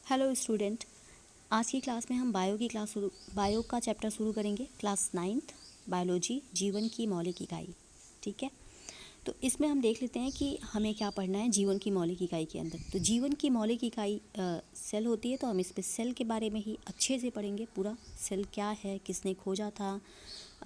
Hello student, आज की class में हम बायो का चैप्टर शुरू करेंगे। क्लास 9th बायोलॉजी, जीवन की मौलिक इकाई। ठीक है, तो इसमें हम देख लेते हैं कि हमें क्या पढ़ना है जीवन की मौलिक इकाई के अंदर। तो जीवन की मौलिक इकाई सेल होती है, तो हम इसमें सेल के बारे में ही अच्छे से पढ़ेंगे। पूरा सेल क्या है, किसने खोजा था,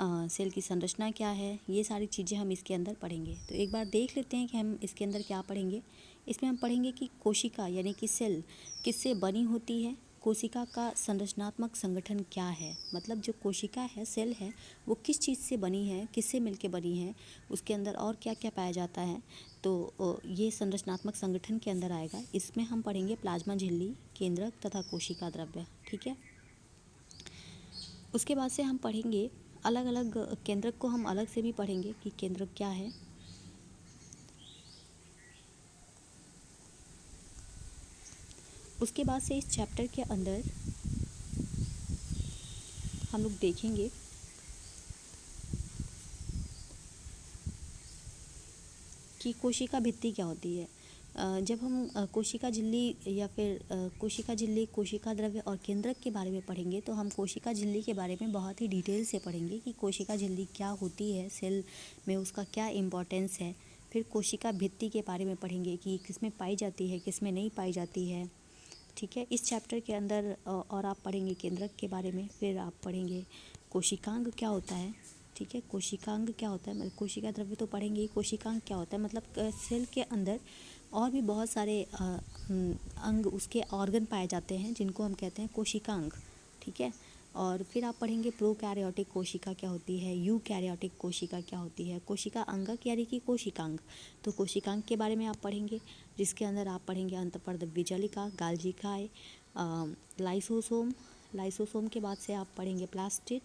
सेल की संरचना क्या है, ये सारी चीज़ें हम इसके अंदर पढ़ेंगे। तो एक बार देख लेते हैं कि हम इसके अंदर क्या पढ़ेंगे। इसमें हम पढ़ेंगे कि कोशिका यानी कि सेल किससे बनी होती है, कोशिका का संरचनात्मक संगठन क्या है, मतलब जो कोशिका है, सेल है, वो किस चीज़ से बनी है, किससे मिलके बनी है, उसके अंदर और क्या क्या पाया जाता है। तो ये संरचनात्मक संगठन के अंदर आएगा। इसमें हम पढ़ेंगे प्लाज्मा झिल्ली, केंद्रक तथा कोशिका द्रव्य। ठीक है, उसके बाद से हम पढ़ेंगे अलग अलग केंद्रक को हम अलग से भी पढ़ेंगे कि केंद्रक क्या है। उसके बाद से इस चैप्टर के अंदर हम लोग देखेंगे कि कोशिका भित्ति क्या होती है। जब हम कोशिका झिल्ली या फिर कोशिका झिल्ली, कोशिका द्रव्य और केंद्रक के बारे में पढ़ेंगे, तो हम कोशिका झिल्ली के बारे में बहुत ही डिटेल से पढ़ेंगे कि कोशिका झिल्ली क्या होती है, सेल में उसका क्या इम्पोर्टेंस है। फिर कोशिका भित्ति के बारे में पढ़ेंगे कि किसमें पाई जाती है, किसमें नहीं पाई जाती है। ठीक है, इस चैप्टर के अंदर और आप पढ़ेंगे केंद्रक के बारे में। फिर आप पढ़ेंगे कोशिकांग क्या होता है। ठीक है, कोशिकांग क्या होता है, मतलब कोशिका द्रव्य तो पढ़ेंगे ही, कोशिकांग क्या होता है मतलब सेल के अंदर और भी बहुत सारे अंग, उसके ऑर्गन पाए जाते हैं जिनको हम कहते हैं कोशिकांग। ठीक है, और फिर आप पढ़ेंगे प्रोकैरियोटिक कोशिका क्या होती है, यूकैरियोटिक कोशिका क्या होती है, कोशिका अंगक यानी कि कोशिकांग। तो कोशिकांग के बारे में आप पढ़ेंगे, जिसके अंदर आप पढ़ेंगे अंतःपरद्रव्य जालिका, गाल्जिकाए, लाइसोसोम। लाइसोसोम के बाद से आप पढ़ेंगे प्लास्टिड,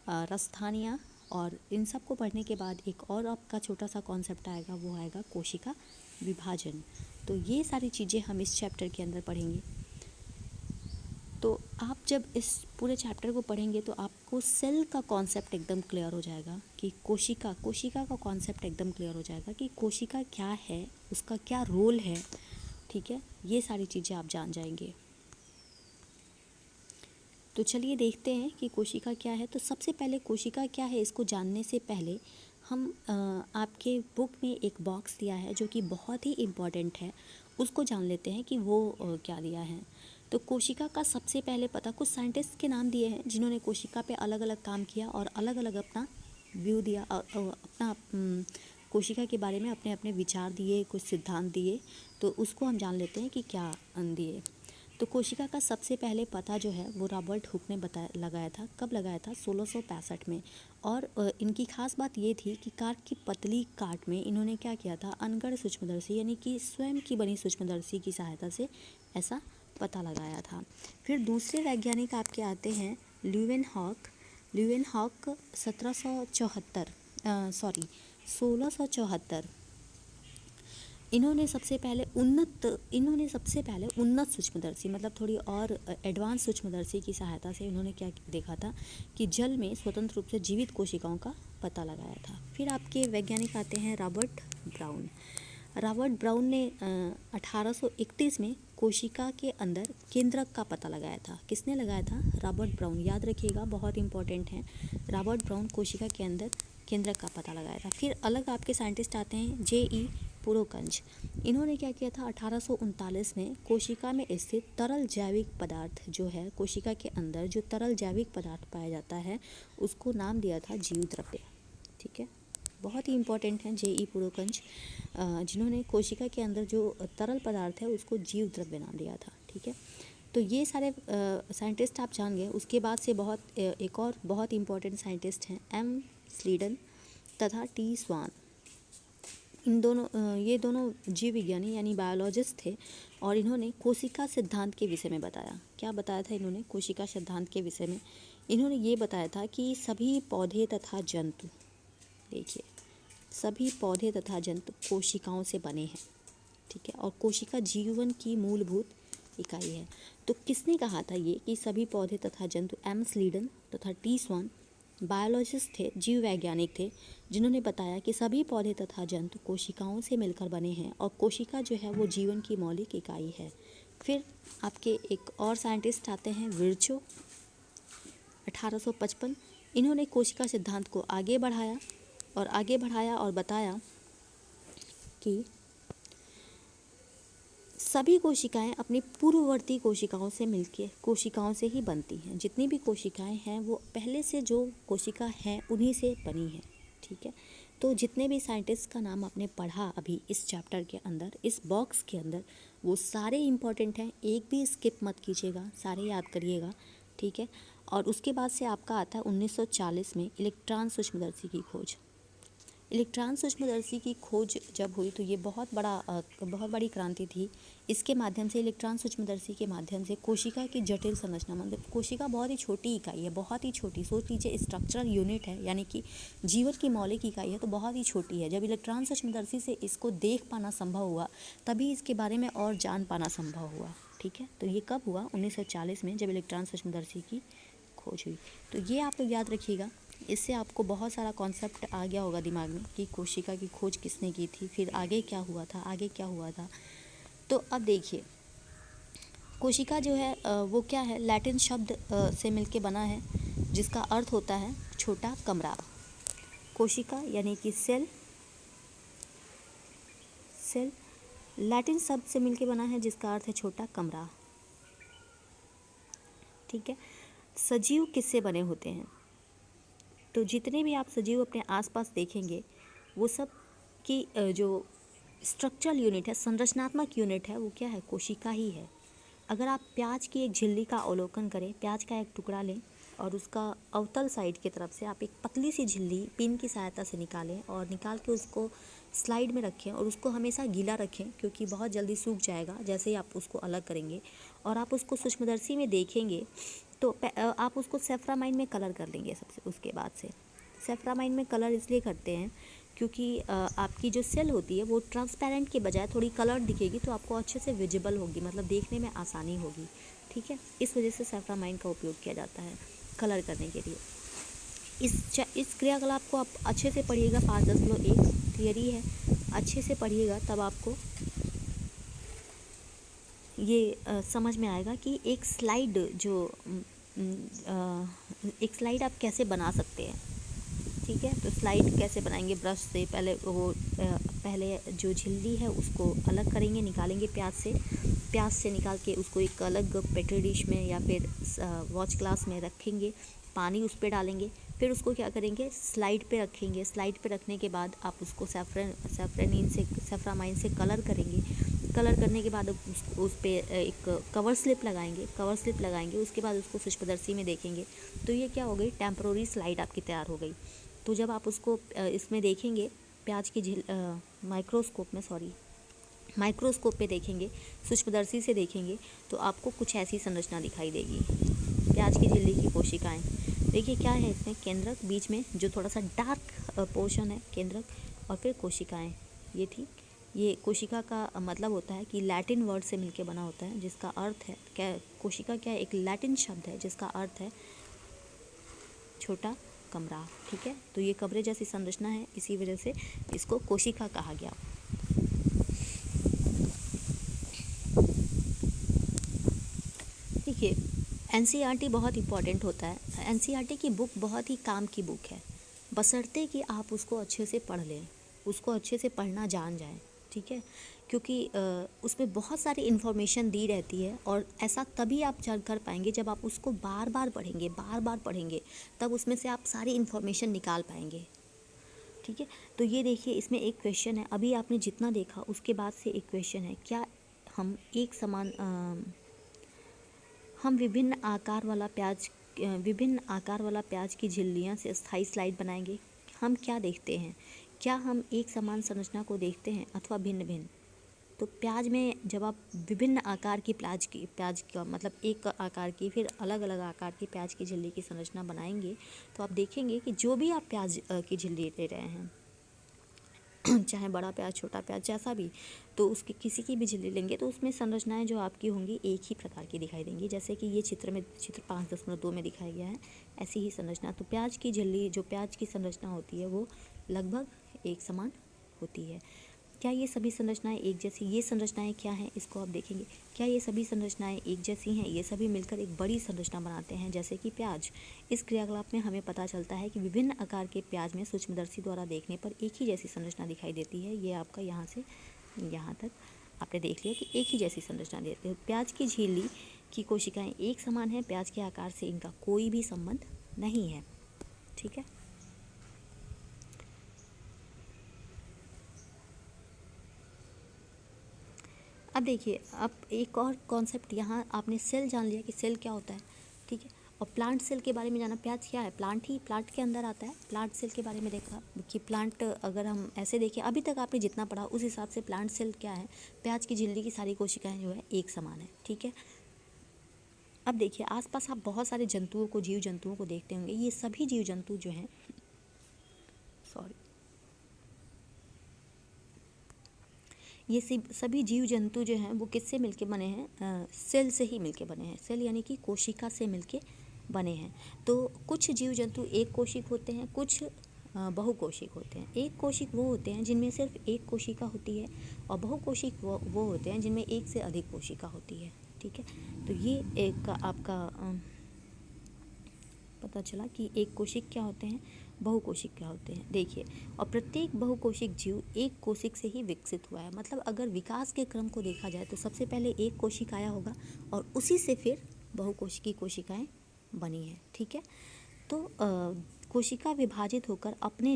रस्थानिया। और इन सब को पढ़ने के बाद एक और आपका छोटा सा कॉन्सेप्ट आएगा, वो आएगा कोशिका विभाजन। तो ये सारी चीज़ें हम इस चैप्टर के अंदर पढ़ेंगे। तो आप जब इस पूरे चैप्टर को पढ़ेंगे तो आपको सेल का कॉन्सेप्ट एकदम क्लियर हो जाएगा कि कोशिका का कॉन्सेप्ट एकदम क्लियर हो जाएगा कि कोशिका क्या है, उसका क्या रोल है। ठीक है, ये सारी चीज़ें आप जान जाएंगे। तो चलिए देखते हैं कि कोशिका क्या है। तो सबसे पहले कोशिका क्या है, इसको जानने से पहले हम आपके बुक में एक बॉक्स दिया है जो कि बहुत ही इम्पॉर्टेंट है, उसको जान लेते हैं कि वो क्या दिया है। तो कोशिका का सबसे पहले पता, कुछ साइंटिस्ट के नाम दिए हैं जिन्होंने कोशिका पे अलग अलग काम किया और अलग अलग अपना व्यू दिया, अपना कोशिका के बारे में अपने अपने विचार दिए, कुछ सिद्धांत दिए। तो उसको हम जान लेते हैं कि क्या दिए। तो कोशिका का सबसे पहले पता जो है वो रॉबर्ट हुक ने लगाया था। कब लगाया था? 1665 में। और इनकी खास बात ये थी कि कार की पतली काट में इन्होंने क्या किया था, अनगढ़ सूक्ष्मदर्शी यानी कि स्वयं की बनी सूक्ष्मदर्शी की सहायता से ऐसा पता लगाया था। फिर दूसरे वैज्ञानिक आपके आते हैं ल्यूवेनहॉक। ल्यूवेनहॉक 1674 इन्होंने सबसे पहले उन्नत सूक्ष्मदर्शी, मतलब थोड़ी और एडवांस सूक्ष्मदर्शी की सहायता से इन्होंने क्या देखा था कि जल में स्वतंत्र रूप से जीवित कोशिकाओं का पता लगाया था। फिर आपके वैज्ञानिक आते हैं रॉबर्ट ब्राउन। रॉबर्ट ब्राउन ने 1831 में कोशिका के अंदर केंद्रक का पता लगाया था। किसने लगाया था? Robert brown. याद रखिएगा, बहुत इंपॉर्टेंट है। रॉबर्ट ब्राउन कोशिका के अंदर केंद्रक का पता लगाया था। फिर अलग आपके साइंटिस्ट आते हैं J.E. पुरोकंज। इन्होंने क्या किया था, 1839 में कोशिका में स्थित तरल जैविक पदार्थ जो है, कोशिका के अंदर जो तरल जैविक पदार्थ पाया जाता है उसको नाम दिया था जीव द्रव्य। ठीक है, बहुत ही इंपॉर्टेंट हैं J.E. पुरोकंज, जिन्होंने कोशिका के अंदर जो तरल पदार्थ है उसको जीव द्रव्य नाम दिया था। ठीक है, तो ये सारे साइंटिस्ट आप जान गए। उसके बाद से एक और बहुत इंपॉर्टेंट साइंटिस्ट हैं M. स्लीडन तथा T. स्वान। ये दोनों जीव विज्ञानी यानी बायोलॉजिस्ट थे और इन्होंने कोशिका सिद्धांत के विषय में बताया। क्या बताया था इन्होंने? कोशिका सिद्धांत के विषय में इन्होंने ये बताया था कि सभी पौधे तथा जंतु, देखिए, सभी पौधे तथा जंतु कोशिकाओं से बने हैं। ठीक है, और कोशिका जीवन की मूलभूत इकाई है। तो किसने कहा था ये कि सभी पौधे तथा जंतु? M. स्लीडन तथा T. स्वान, बायोलॉजिस्ट थे, जीव वैज्ञानिक थे, जिन्होंने बताया कि सभी पौधे तथा जंतु कोशिकाओं से मिलकर बने हैं और कोशिका जो है वो जीवन की मौलिक इकाई है। फिर आपके एक और साइंटिस्ट आते हैं, विर्चो, 1855। इन्होंने कोशिका सिद्धांत को आगे बढ़ाया और बताया कि सभी कोशिकाएं अपनी पूर्ववर्ती कोशिकाओं से मिलकर कोशिकाओं से ही बनती हैं। जितनी भी कोशिकाएं हैं वो पहले से जो कोशिका हैं उन्हीं से बनी हैं, ठीक है। तो जितने भी साइंटिस्ट का नाम आपने पढ़ा अभी इस चैप्टर के अंदर, इस बॉक्स के अंदर, वो सारे इम्पॉर्टेंट हैं, एक भी स्किप मत कीजिएगा, सारे याद करिएगा, ठीक है। और उसके बाद से आपका आता है 1940 में इलेक्ट्रॉन सूक्ष्मदर्शी की खोज। इलेक्ट्रॉन सूक्ष्मदर्शी की खोज जब हुई तो ये बहुत बड़ी क्रांति थी। इसके माध्यम से, इलेक्ट्रॉन सूक्ष्मदर्शी के माध्यम से कोशिका की जटिल संरचना, मतलब कोशिका बहुत ही छोटी इकाई है, बहुत ही छोटी, सोच लीजिए स्ट्रक्चरल यूनिट है, यानी कि जीवन की मौलिक इकाई है, तो बहुत ही छोटी है। जब इलेक्ट्रॉन सूक्ष्मदर्शी से इसको देख पाना संभव हुआ तभी इसके बारे में और जान पाना संभव हुआ, ठीक है। तो ये कब हुआ? 1940 में, जब इलेक्ट्रॉन सूक्ष्मदर्शी की खोज हुई। तो ये आप लोग याद रखिएगा, इससे आपको बहुत सारा कॉन्सेप्ट आ गया होगा दिमाग में कि कोशिका की खोज किसने की थी, फिर आगे क्या हुआ था। तो अब देखिए, कोशिका जो है वो क्या है, लैटिन शब्द से मिलके बना है, जिसका अर्थ होता है छोटा कमरा। कोशिका यानी कि सेल लैटिन शब्द से मिलके बना है, जिसका अर्थ है छोटा कमरा, ठीक है। सजीव किससे बने होते हैं? तो जितने भी आप सजीव अपने आसपास देखेंगे वो सब की जो स्ट्रक्चरल यूनिट है, संरचनात्मक यूनिट है, वो क्या है? कोशिका ही है। अगर आप प्याज की एक झिल्ली का अवलोकन करें, प्याज का एक टुकड़ा लें और उसका अवतल साइड की तरफ से आप एक पतली सी झिल्ली पिन की सहायता से निकालें और निकाल के उसको स्लाइड में रखें और उसको हमेशा गीला रखें, क्योंकि बहुत जल्दी सूख जाएगा जैसे ही आप उसको अलग करेंगे, और आप उसको सूक्ष्मदर्शी में देखेंगे तो आप उसको सेफ्रामाइन में कलर कर लेंगे। सबसे उसके बाद से सेफ्रामाइन में कलर इसलिए करते हैं क्योंकि आपकी जो सेल होती है वो ट्रांसपेरेंट के बजाय थोड़ी कलर दिखेगी, तो आपको अच्छे से विजिबल होगी, मतलब देखने में आसानी होगी, ठीक है। इस वजह से सेफ्रामाइन का उपयोग किया जाता है कलर करने के लिए। इस क्रियाकलाप को आप अच्छे से पढ़िएगा, 5.10 थियरी है, अच्छे से पढ़िएगा, तब आपको ये समझ में आएगा कि एक स्लाइड आप कैसे बना सकते हैं, ठीक है। तो स्लाइड कैसे बनाएंगे? ब्रश से पहले जो झिल्ली है उसको अलग करेंगे, निकालेंगे प्याज से निकाल के उसको एक अलग पेट्री डिश में या फिर वॉच ग्लास में रखेंगे, पानी उस पर डालेंगे, फिर उसको क्या करेंगे? स्लाइड पे रखेंगे। स्लाइड पे रखने के बाद आप उसको सेफ्रामाइन से कलर करेंगे। कलर करने के बाद उस पर एक कवर स्लिप लगाएंगे। उसके बाद उसको सूक्ष्मदर्शी में देखेंगे तो ये क्या हो गई? टेम्पररी स्लाइड आपकी तैयार हो गई। तो जब आप उसको इसमें देखेंगे, प्याज की माइक्रोस्कोप पे देखेंगे, सूक्ष्मदर्शी से देखेंगे, तो आपको कुछ ऐसी संरचना दिखाई देगी। प्याज की झिल्ली की कोशिकाएं, देखिए क्या है इसमें? केंद्रक, बीच में जो थोड़ा सा डार्क पोर्शन है केंद्रक, और फिर कोशिकाएं। ये थी, ये कोशिका का मतलब होता है कि लैटिन वर्ड से मिलके बना होता है, जिसका अर्थ है क्या? कोशिका क्या है? एक लैटिन शब्द है जिसका अर्थ है छोटा कमरा, ठीक है। तो ये कमरे जैसी संरचना है, इसी वजह से इसको कोशिका कहा गया। देखिए, एनसीईआरटी बहुत इम्पॉर्टेंट होता है। एनसीईआरटी की बुक बहुत ही काम की बुक है, बशर्ते कि आप उसको अच्छे से पढ़ लें, उसको अच्छे से पढ़ना जान जाएं, ठीक है। क्योंकि उसमें बहुत सारी इन्फॉर्मेशन दी रहती है, और ऐसा तभी आप जान कर पाएंगे जब आप उसको बार बार पढ़ेंगे, तब उसमें से आप सारी इन्फॉर्मेशन निकाल पाएंगे, ठीक है। तो ये देखिए, इसमें एक क्वेश्चन है, अभी आपने जितना देखा उसके बाद से एक क्वेश्चन है, क्या हम विभिन्न आकार वाला प्याज की झिल्लियाँ से स्थायी स्लाइड बनाएंगे? हम क्या देखते हैं? क्या हम एक समान संरचना को देखते हैं अथवा भिन्न भिन्न? तो प्याज में जब आप विभिन्न आकार की प्याज का मतलब एक आकार की, फिर अलग अलग आकार की प्याज की झिल्ली की संरचना बनाएंगे, तो आप देखेंगे कि जो भी आप प्याज की झिल्ली ले रहे हैं, चाहे बड़ा प्याज छोटा प्याज जैसा भी, तो उसकी किसी की भी झिल्ली लेंगे तो उसमें संरचनाएं जो आपकी होंगी एक ही प्रकार की दिखाई देंगी। जैसे कि ये चित्र 5.2 में दिखाया गया है, ऐसी ही संरचना। तो प्याज की झिल्ली, जो प्याज की संरचना होती है, वो लगभग एक समान होती है। क्या ये सभी संरचनाएं एक जैसी, ये संरचनाएं क्या हैं इसको आप देखेंगे। क्या ये सभी संरचनाएं एक जैसी हैं? ये सभी मिलकर एक बड़ी संरचना बनाते हैं, जैसे कि प्याज। इस क्रियाकलाप में हमें पता चलता है कि विभिन्न आकार के प्याज में सूक्ष्मदर्शी द्वारा देखने पर एक ही जैसी संरचना दिखाई देती है। ये आपका यहाँ से यहाँ तक आपने देख लिया कि एक ही जैसी संरचना देते हैं। प्याज की झिल्ली की कोशिकाएं एक समान हैं, प्याज के आकार से इनका कोई भी संबंध नहीं है। ठीक है। अब देखिए, अब एक और कॉन्सेप्ट, यहाँ आपने सेल जान लिया कि सेल क्या होता है, ठीक है। और प्लांट सेल के बारे में जाना, प्याज क्या है, प्लांट के अंदर आता है। प्लांट सेल के बारे में देखा कि प्लांट, अगर हम ऐसे देखें, अभी तक आपने जितना पढ़ा उस हिसाब से प्लांट सेल क्या है, प्याज की झिल्ली की सारी कोशिकाएं जो है एक समान है, ठीक है। अब देखिए, आसपास आप बहुत सारे जंतुओं को, जीव जंतुओं को देखते होंगे। ये सभी जीव जंतु जो हैं, ये सभी जीव जंतु जो हैं वो किससे मिलके बने हैं? सेल से ही मिलके बने हैं। सेल यानी कि कोशिका से मिलके बने हैं। तो कुछ जीव जंतु एक कोशिक होते हैं, कुछ बहुकोशिक होते हैं। एक कोशिक वो होते हैं जिनमें सिर्फ एक कोशिका होती है, और बहुकोशिक वो होते हैं जिनमें एक से अधिक कोशिका होती है, ठीक है। तो ये एक आपका पता चला कि एक कोशिक क्या होते हैं, बहुकोशिक क्या होते हैं। देखिए, और प्रत्येक बहुकोशिक जीव एक कोशिक से ही विकसित हुआ है। मतलब अगर विकास के क्रम को देखा जाए तो सबसे पहले एक कोशिक आया होगा और उसी से फिर बहुकोशिकी कोशिकाएं बनी हैं, ठीक है। तो कोशिका विभाजित होकर अपने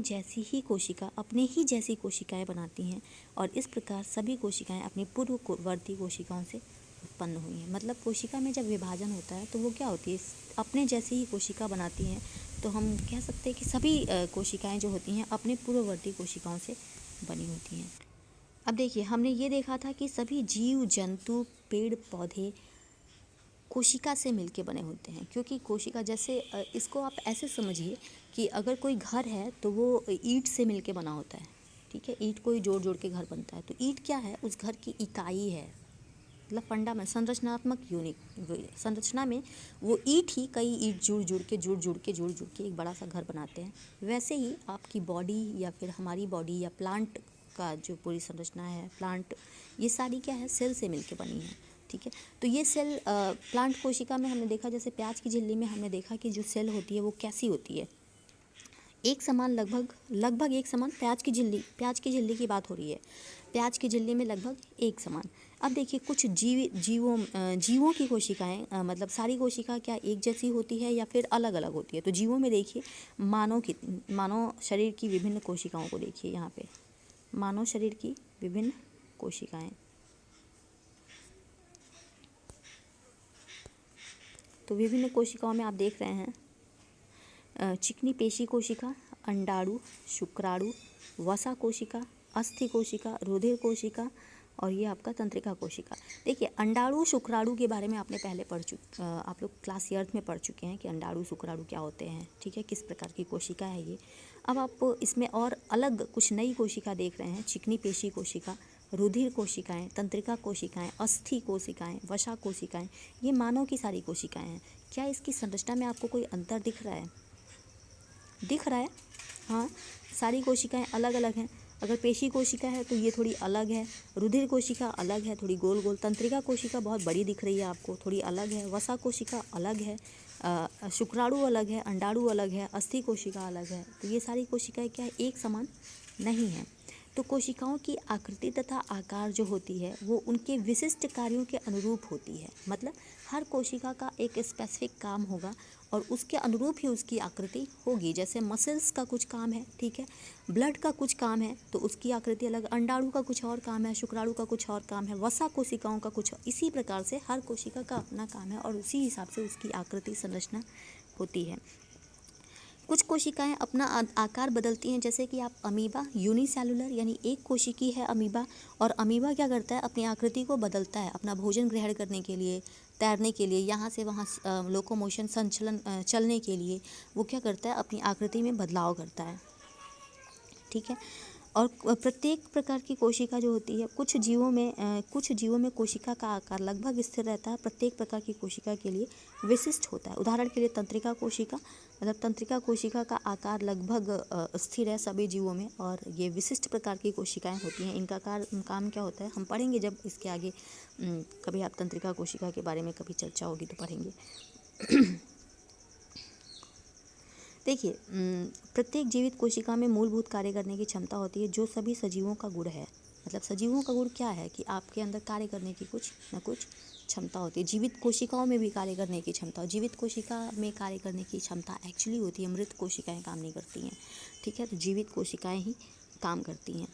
ही जैसी कोशिकाएं बनाती हैं, और इस प्रकार सभी कोशिकाएं अपनी पूर्ववर्ती कोशिकाओं से उत्पन्न हुई हैं। मतलब कोशिका में जब विभाजन होता है तो वो क्या होती है, अपने जैसी ही कोशिका बनाती हैं। तो हम कह सकते हैं कि सभी कोशिकाएं जो होती हैं अपने पूर्ववर्ती कोशिकाओं से बनी होती हैं। अब देखिए, हमने ये देखा था कि सभी जीव जंतु, पेड़ पौधे कोशिका से मिलके बने होते हैं। क्योंकि कोशिका, जैसे इसको आप ऐसे समझिए कि अगर कोई घर है तो वो ईंट से मिलके बना होता है, ठीक है। ईंट को ही जोड़ जोड़ के घर बनता है। तो ईंट क्या है, उस घर की इकाई है, मतलब फंडा में संरचनात्मक यूनिट, संरचना में वो ईंट ही कई ईंट जुड़ जुड़ के एक बड़ा सा घर बनाते हैं। वैसे ही आपकी बॉडी या फिर हमारी बॉडी या प्लांट का जो पूरी संरचना है, प्लांट, ये सारी क्या है, सेल से मिलके बनी है, ठीक है। तो ये सेल प्लांट कोशिका में हमने देखा, जैसे प्याज की झिल्ली में हमने देखा कि जो सेल होती है वो कैसी होती है, एक समान, लगभग एक समान। प्याज की झिल्ली की बात हो रही है, प्याज की झिल्ली में लगभग एक समान। अब देखिए, कुछ जीवों की कोशिकाएं, मतलब सारी कोशिका क्या एक जैसी होती है या फिर अलग अलग होती है। तो जीवों में देखिए, मानव शरीर की विभिन्न कोशिकाओं को देखिए, यहाँ पे मानव शरीर की विभिन्न कोशिकाएं। तो विभिन्न कोशिकाओं में आप देख रहे हैं, चिकनी पेशी कोशिका, अंडाणु, शुक्राणु, वसा कोशिका, अस्थि कोशिका, रुधिर कोशिका, और ये आपका तंत्रिका कोशिका। देखिए, अंडाणु शुक्राणु के बारे में आपने पहले आप लोग क्लास एर्थ में पढ़ चुके हैं कि अंडाणु शुक्राणु क्या होते हैं, ठीक है, किस प्रकार की कोशिका है ये। अब आप इसमें और अलग कुछ नई कोशिका देख रहे हैं, चिकनी पेशी कोशिका, रुधिर कोशिकाएं, तंत्रिका कोशिकाएं, अस्थि कोशिकाएं, वसा कोशिकाएं, ये मानव की सारी कोशिकाएं हैं। क्या इसकी संरचना में आपको कोई अंतर दिख रहा है? हाँ, सारी कोशिकाएं अलग अलग हैं। अगर पेशी कोशिका है तो ये थोड़ी अलग है, रुधिर कोशिका अलग है, थोड़ी गोल गोल, तंत्रिका कोशिका बहुत बड़ी दिख रही है आपको, थोड़ी अलग है, वसा कोशिका अलग है, शुक्राणु अलग है, अंडाणु अलग है, अस्थि कोशिका अलग है। तो ये सारी कोशिकाएं क्या है, एक समान नहीं है। तो कोशिकाओं की आकृति तथा आकार जो होती है वो उनके विशिष्ट कार्यों के अनुरूप होती है। मतलब हर कोशिका का एक स्पेसिफिक काम होगा और उसके अनुरूप ही उसकी आकृति होगी। जैसे मसल्स का कुछ काम है, ठीक है, ब्लड का कुछ काम है तो उसकी आकृति अलग, अंडाणु का कुछ और काम है, शुक्राणु का कुछ और काम है, वसा कोशिकाओं का कुछ। इसी प्रकार से हर कोशिका का अपना काम है और उसी हिसाब से उसकी आकृति संरचना होती है। कुछ कोशिकाएं अपना आकार बदलती हैं, जैसे कि आप अमीबा, यूनिसेलुलर यानी एक कोशिकी है अमीबा, और अमीबा क्या करता है, अपनी आकृति को बदलता है अपना भोजन ग्रहण करने के लिए, तैरने के लिए, यहाँ से वहाँ लोकोमोशन, संचलन, चलने के लिए वो क्या करता है, अपनी आकृति में बदलाव करता है, ठीक है। और प्रत्येक प्रकार की कोशिका जो होती है, कुछ जीवों में कोशिका का आकार लगभग स्थिर रहता है, प्रत्येक प्रकार की कोशिका के लिए विशिष्ट होता है। उदाहरण के लिए तंत्रिका कोशिका, मतलब तंत्रिका कोशिका का आकार लगभग स्थिर है सभी जीवों में, और ये विशिष्ट प्रकार की कोशिकाएं होती हैं। इनका काम क्या होता है हम पढ़ेंगे जब इसके आगे कभी आप तंत्रिका कोशिका के बारे में कभी चर्चा होगी तो पढ़ेंगे। देखिए, प्रत्येक जीवित कोशिका में मूलभूत कार्य करने की क्षमता होती है, जो सभी सजीवों का गुण है। मतलब सजीवों का गुण क्या है कि आपके अंदर कार्य करने की कुछ न कुछ क्षमता होती है। जीवित कोशिकाओं में भी कार्य करने की क्षमता, जीवित कोशिका में कार्य करने की क्षमता एक्चुअली होती है, मृत कोशिकाएं काम नहीं करती हैं। ठीक है, तो जीवित कोशिकाएं ही काम करती हैं।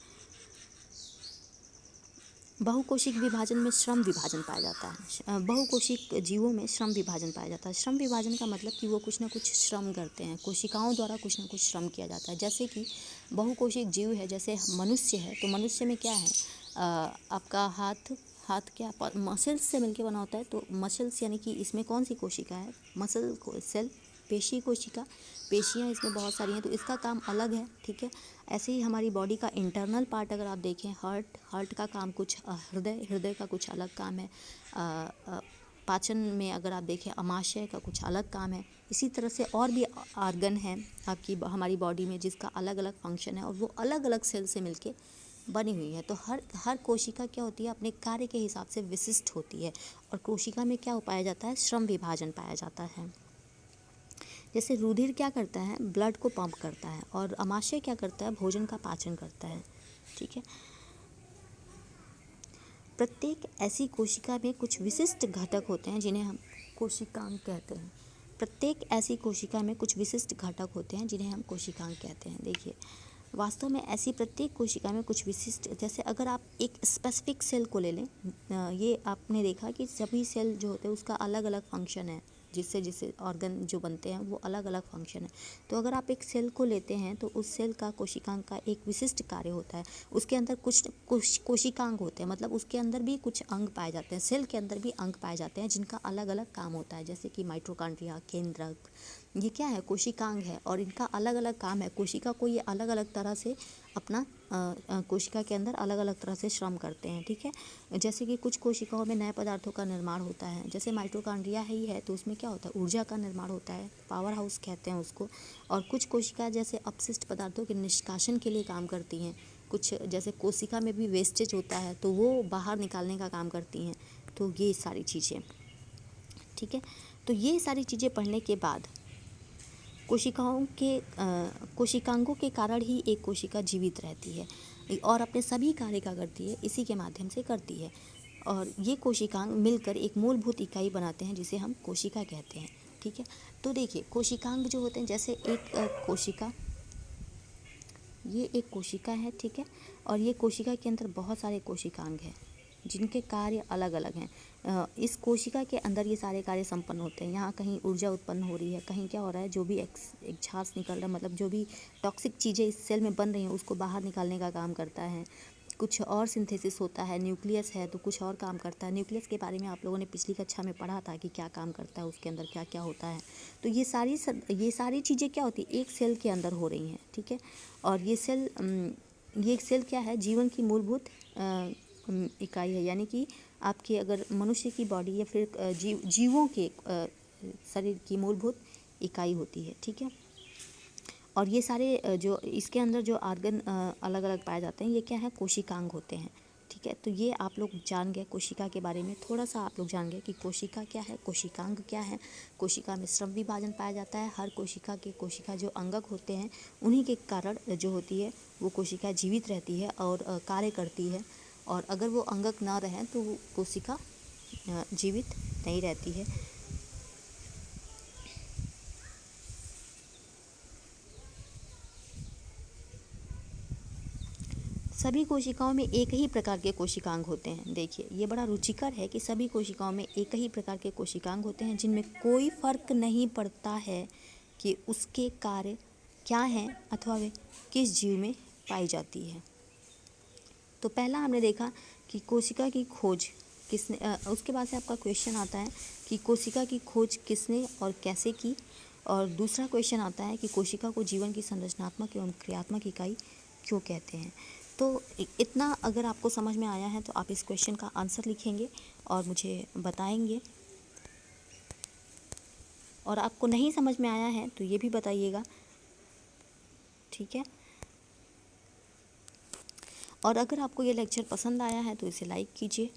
बहुकोशिक विभाजन में श्रम विभाजन पाया जाता है। बहुकोशिक जीवों में श्रम विभाजन पाया जाता है। श्रम विभाजन का मतलब कि वो कुछ ना कुछ श्रम करते हैं, कोशिकाओं द्वारा कुछ ना कुछ श्रम किया जाता है। जैसे कि बहुकोशिक जीव है, जैसे मनुष्य है, तो मनुष्य में क्या है, आपका हाथ क्या मसल्स से मिलके बना होता है। तो मसल्स यानी कि इसमें कौन सी कोशिका है, मसल सेल, पेशी कोशिका, पेशियाँ इसमें बहुत सारी हैं, तो इसका काम अलग है। ठीक है, ऐसे ही हमारी बॉडी का इंटरनल पार्ट अगर आप देखें, हार्ट का काम कुछ, हृदय का कुछ अलग काम है। पाचन में अगर आप देखें, अमाशय का कुछ अलग काम है। इसी तरह से और भी आर्गन हैं हमारी बॉडी में जिसका अलग अलग फंक्शन है, और वो अलग अलग सेल से मिलके बनी हुई है। तो हर कोशिका क्या होती है, अपने कार्य के हिसाब से विशिष्ट होती है। और कोशिका में क्या पाया जाता है, श्रम विभाजन पाया जाता है। जैसे रुधिर क्या करता है, ब्लड को पंप करता है, और अमाशय क्या करता है, भोजन का पाचन करता है। ठीक है, प्रत्येक ऐसी कोशिका में कुछ विशिष्ट घटक होते हैं जिन्हें हम कोशिकांग कहते हैं। प्रत्येक ऐसी कोशिका में कुछ विशिष्ट घटक होते हैं जिन्हें हम कोशिकांग कहते हैं। देखिए, वास्तव में ऐसी प्रत्येक कोशिका में कुछ विशिष्ट, जैसे अगर आप एक स्पेसिफिक सेल को ले लें, ये आपने देखा कि सभी सेल जो होते हैं उसका अलग अलग फंक्शन है, जिससे ऑर्गन जो बनते हैं वो अलग अलग फंक्शन है। तो अगर आप एक सेल को लेते हैं तो उस सेल का कोशिकांग का एक विशिष्ट कार्य होता है। उसके अंदर कुछ कोशिकांग होते हैं, मतलब उसके अंदर भी कुछ अंग पाए जाते हैं, सेल के अंदर भी अंग पाए जाते हैं जिनका अलग अलग काम होता है। जैसे कि माइटोकॉन्ड्रिया, केंद्रक, ये क्या है, कोशिकांग है, और इनका अलग अलग काम है। कोशिका को ये अलग अलग तरह से अपना कोशिका के अंदर अलग अलग तरह से श्रम करते हैं। ठीक है, जैसे कि कुछ कोशिकाओं में नए पदार्थों का निर्माण होता है, जैसे माइटोकॉन्ड्रिया ही है तो उसमें क्या होता है, ऊर्जा का निर्माण होता है, पावर हाउस कहते हैं उसको। और कुछ कोशिका जैसे अपशिष्ट पदार्थों के निष्कासन के लिए काम करती हैं। कुछ जैसे कोशिका में भी वेस्टेज होता है तो वो बाहर निकालने का काम करती हैं। तो ये सारी चीज़ें, ठीक है, तो ये सारी चीज़ें पढ़ने के बाद कोशिकांगों के कारण ही एक कोशिका जीवित रहती है और अपने सभी कार्य का करती है, इसी के माध्यम से करती है। और ये कोशिकांग मिलकर एक मूलभूत इकाई बनाते हैं जिसे हम कोशिका कहते हैं। ठीक है, तो देखिए कोशिकांग जो होते हैं, जैसे ये एक कोशिका है। ठीक है, और ये कोशिका के अंदर बहुत सारे कोशिकांग हैं जिनके कार्य अलग अलग हैं। इस कोशिका के अंदर ये सारे कार्य संपन्न होते हैं। यहाँ कहीं ऊर्जा उत्पन्न हो रही है, कहीं क्या हो रहा है, जो भी एक झांस निकल रहा है, मतलब जो भी टॉक्सिक चीज़ें इस सेल में बन रही हैं उसको बाहर निकालने का काम करता है। कुछ और सिंथेसिस होता है, न्यूक्लियस है तो कुछ और काम करता है। न्यूक्लियस के बारे में आप लोगों ने पिछली कक्षा में पढ़ा था कि क्या काम करता है, उसके अंदर क्या क्या होता है। तो ये सारी चीज़ें क्या होती है, एक सेल के अंदर हो रही हैं। ठीक है, और ये सेल क्या है, जीवन की मूलभूत इकाई है। यानी कि आपकी अगर मनुष्य की बॉडी या फिर जीवों के शरीर की मूलभूत इकाई होती है। ठीक है, और ये सारे जो इसके अंदर जो आर्गन अलग अलग पाए जाते हैं, ये क्या है, कोशिकांग होते हैं। ठीक है, तो ये आप लोग जान गए कोशिका के बारे में, थोड़ा सा आप लोग जान गए कि कोशिका क्या है, कोशिकांग क्या है। कोशिका में श्रम विभाजन पाया जाता है। हर कोशिका जो अंगक होते हैं उन्हीं के कारण जो होती है वो कोशिका जीवित रहती है और कार्य करती है। और अगर वो अंगक ना रहें तो वो कोशिका जीवित नहीं रहती है। सभी कोशिकाओं में एक ही प्रकार के कोशिकांग होते हैं। देखिए, ये बड़ा रुचिकर है कि सभी कोशिकाओं में एक ही प्रकार के कोशिकांग होते हैं जिनमें कोई फर्क नहीं पड़ता है कि उसके कार्य क्या हैं अथवा वे किस जीव में पाई जाती है। तो पहला हमने देखा कि कोशिका की खोज किसने, उसके बाद से आपका क्वेश्चन आता है कि कोशिका की खोज किसने और कैसे की। और दूसरा क्वेश्चन आता है कि कोशिका को जीवन की संरचनात्मक एवं क्रियात्मक इकाई क्यों कहते हैं। तो इतना अगर आपको समझ में आया है तो आप इस क्वेश्चन का आंसर लिखेंगे और मुझे बताएंगे, और आपको नहीं समझ में आया है तो ये भी बताइएगा, ठीक है। और अगर आपको ये लेक्चर पसंद आया है तो इसे लाइक कीजिए